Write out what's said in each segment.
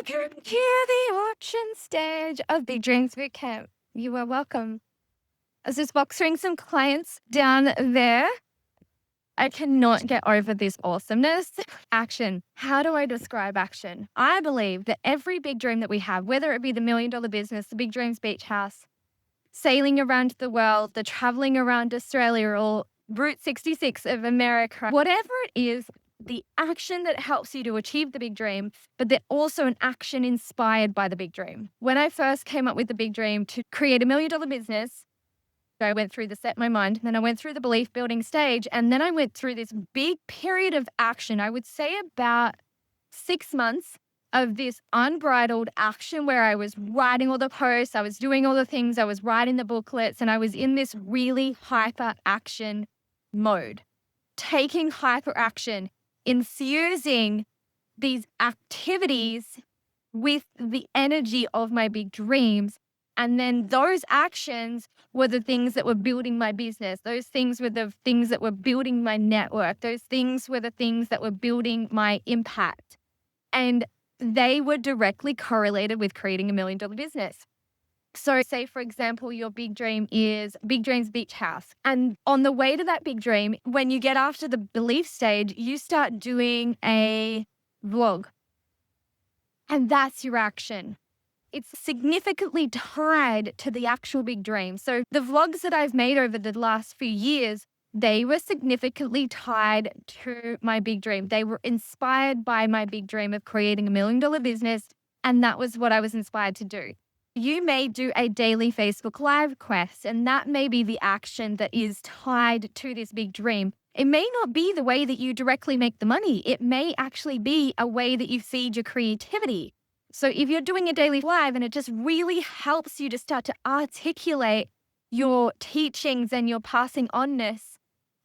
Welcome to the auction stage of Big Dreams Bootcamp. You are welcome. I was just boxing some clients down there. I cannot get over this awesomeness. Action. How do I describe action? I believe that every big dream that we have, whether it be the $1 million business, the Big Dreams Beach House, sailing around the world, the traveling around Australia, or Route 66 of America, whatever it is, the action that helps you to achieve the big dream, but they're also an action inspired by the big dream. When I first came up with the big dream to create $1 million business, I went through the set my mind, then I went through the belief building stage, and then I went through this big period of action. I would say about 6 months of this unbridled action where I was writing all the posts, I was doing all the things, I was writing the booklets, and I was in this really hyper action mode, taking hyper action, infusing these activities with the energy of my big dreams. And then those actions were the things that were building my business. Those things were the things that were building my network. Those things were the things that were building my impact. And they were directly correlated with creating $1 million business. So say, for example, your big dream is Big Dreams Beach House. And on the way to that big dream, when you get after the belief stage, you start doing a vlog. And that's your action. It's significantly tied to the actual big dream. So the vlogs that I've made over the last few years, they were significantly tied to my big dream. They were inspired by my big dream of creating $1 million business. And that was what I was inspired to do. You may do a daily Facebook Live quest, and that may be the action that is tied to this big dream. It may not be the way that you directly make the money. It may actually be a way that you feed your creativity. So if you're doing a daily live and it just really helps you to start to articulate your teachings and your passing onness,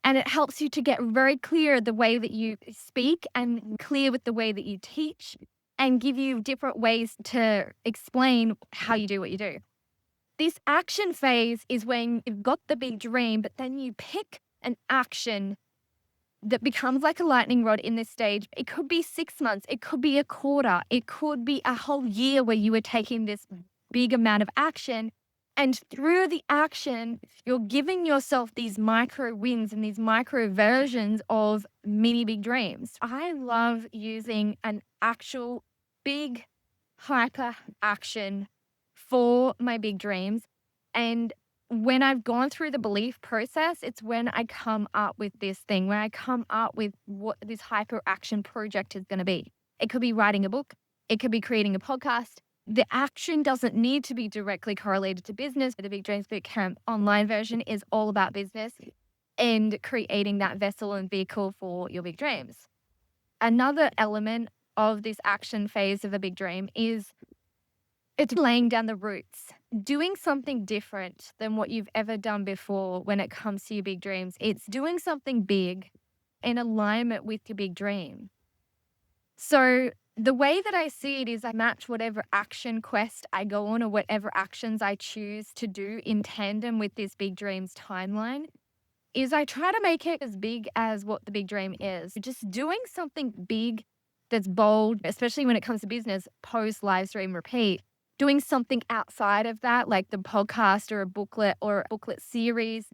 and it helps you to get very clear the way that you speak and clear with the way that you teach, and give you different ways to explain how you do what you do. This action phase is when you've got the big dream, but then you pick an action that becomes like a lightning rod in this stage. It could be 6 months. It could be a quarter. It could be a whole year where you are taking this big amount of action. And through the action, you're giving yourself these micro wins and these micro versions of mini big dreams. I love using an actual big hyper action for my big dreams. And when I've gone through the belief process, it's when I come up with this thing, when I come up with what this hyper action project is going to be. It could be writing a book. It could be creating a podcast. The action doesn't need to be directly correlated to business. The Big Dreams Bootcamp online version is all about business and creating that vessel and vehicle for your big dreams. Another element of this action phase of a big dream is it's laying down the roots, doing something different than what you've ever done before when it comes to your big dreams. It's doing something big in alignment with your big dream. So the way that I see it is I match whatever action quest I go on or whatever actions I choose to do in tandem with this big dreams timeline is I try to make it as big as what the big dream is. Just doing something big that's bold, especially when it comes to business, post, live stream, repeat. Doing something outside of that, like the podcast or a booklet series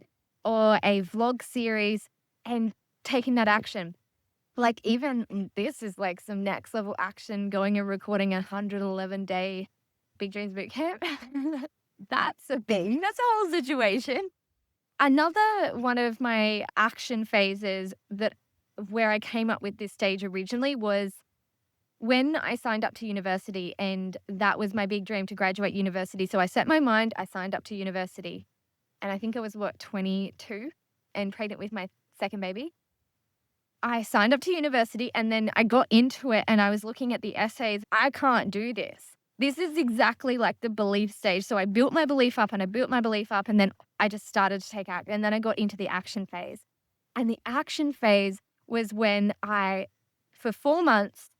or a vlog series, and taking that action. Like even this is like some next level action, going and recording a 111-day Big Dreams Bootcamp. That's a thing. That's a whole situation. Another one of my action phases where I came up with this stage originally was when I signed up to university, and that was my big dream to graduate university. So I set my mind, I signed up to university, and I think I was 22 and pregnant with my second baby. I signed up to university and then I got into it and I was looking at the essays. I can't do this. This is exactly like the belief stage. So I built my belief up and then I just started to take action. And then I got into the action phase. And the action phase was when for 4 months,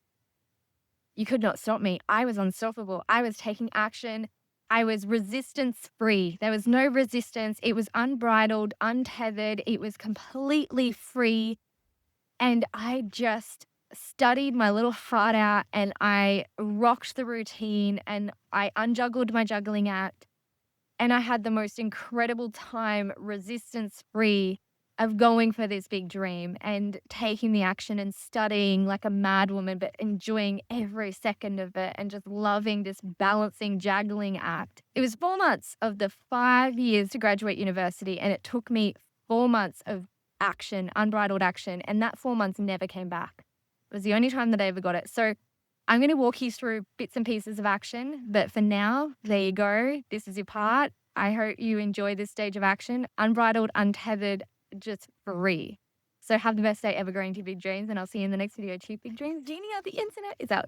you could not stop me. I was unstoppable. I was taking action. I was resistance free. There was no resistance. It was unbridled, untethered. It was completely free. And I just studied my little heart out and I rocked the routine and I unjuggled my juggling act. And I had the most incredible time, resistance free, of going for this big dream and taking the action and studying like a madwoman, but enjoying every second of it and just loving this balancing, juggling act. It was 4 months of the 5 years to graduate university, and it took me 4 months of action, unbridled action. And that 4 months never came back. It was the only time that I ever got it. So I'm going to walk you through bits and pieces of action, but for now, there you go. This is your part. I hope you enjoy this stage of action. Unbridled, untethered, just free. So have the best day ever, growing to big dreams, and I'll see you in the next video. Achieve big dreams. Genie of the internet is out.